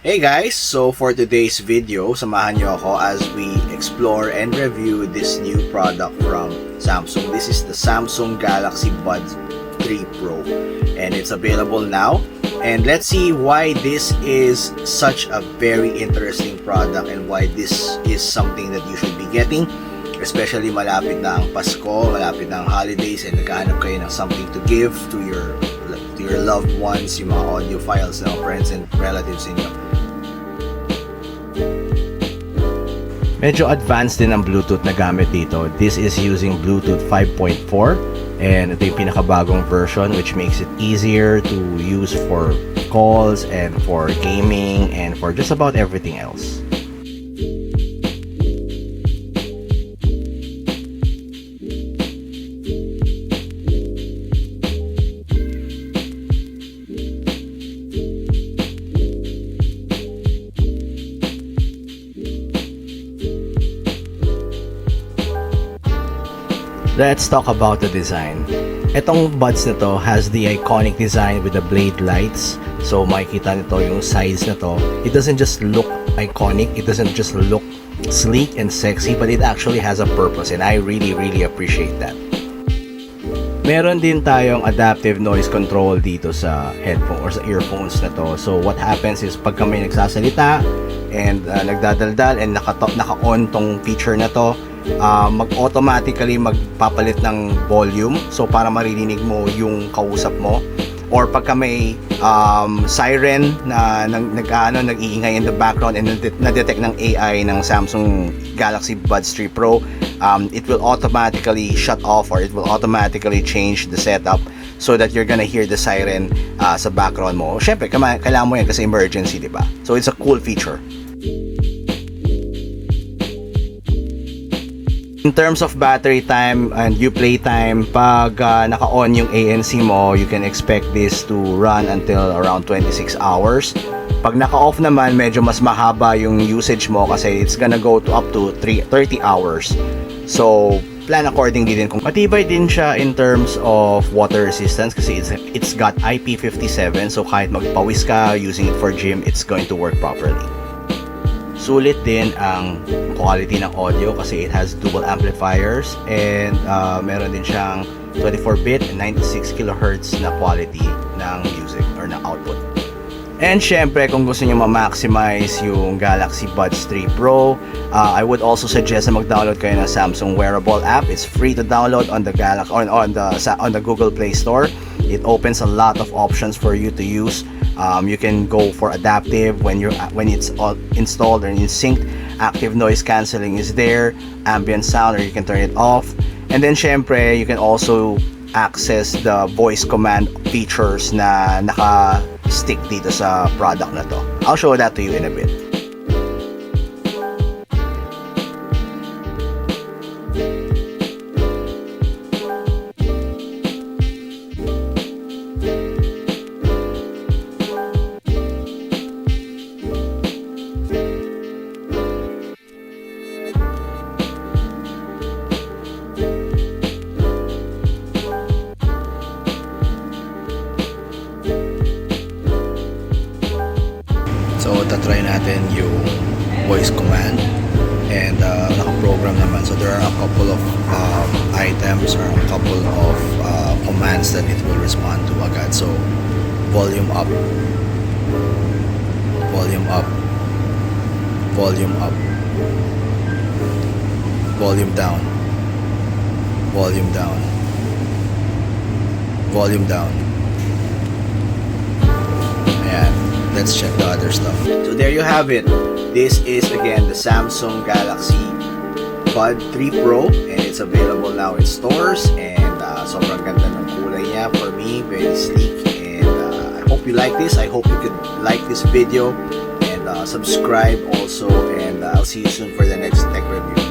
Hey guys! So for today's video, samahan nyo ako as we explore and review this new product from Samsung. This is the Samsung Galaxy Buds 3 Pro and it's available now. And let's see why this is such a very interesting product and why this is something that you should be getting. Especially malapit na ang Pasko, malapit na ang holidays and naghahanap kayo ng something to give to your loved ones, yung mga audio files ng friends and relatives inyo. Medyo advanced din ang Bluetooth na gamit dito. This is using Bluetooth 5.4 and ito yung pinakabagong version which makes it easier to use for calls and for gaming and for just about everything else. Let's talk about the design. Itong buds na to has the iconic design with the blade lights. So makikita nito yung size na to. It doesn't just look iconic, it doesn't just look sleek and sexy, but it actually has a purpose and I really appreciate that. Meron din tayong adaptive noise control dito sa headphone or sa earphones na to. So what happens is pag may nagsasalita and nagdadaldal and naka-on tong feature na to, mag-automatically magpapalit ng volume so para maririnig mo yung kausap mo, or pagka may siren na nag-iingay in the background and na-detect ng AI ng Samsung Galaxy Buds 3 Pro, it will automatically shut off or it will automatically change the setup so that you're gonna hear the siren sa background mo. Syempre kailangan mo yan kasi emergency, diba? So it's a cool feature. In terms of battery time and Uplay time, pag naka-on yung ANC mo, you can expect this to run until around 26 hours. Pag naka-off naman, medyo mas mahaba yung usage mo kasi it's gonna go to up to 30 hours. So, plan accordingly din. Kung matibay din siya in terms of water resistance kasi it's got IP57, so kahit magpawis ka using it for gym, it's going to work properly. Sulit din ang quality ng audio kasi it has dual amplifiers and meron din siyang 24-bit and 96 kHz na quality ng music or ng output. And syempre kung gusto niyo ma-maximize yung Galaxy Buds 3 Pro, I would also suggest na mag-download kayo ng Samsung Wearable app. It's free to download on the on the Google Play Store. It opens a lot of options for you to use. You can go for adaptive when it's all installed or in sync. Active noise cancelling is there, ambient sound, or you can turn it off. And then syempre, you can also access the voice command features na naka-stick dito sa product na to. I'll show that to you in a bit. So, tatry natin yung voice command and naka-program naman. So, there are a couple of items or a couple of commands that it will respond to agad. So, volume up, volume up, volume up, volume down, volume down, volume down. Ayan. Let's check the other stuff. So there you have it. This is again the Samsung Galaxy Buds 3 Pro and it's available now in stores and sobrang ganda ng kulay niya for me, very sleek, and I hope you like this. I hope you could like this video and subscribe also, and I'll see you soon for the next tech review.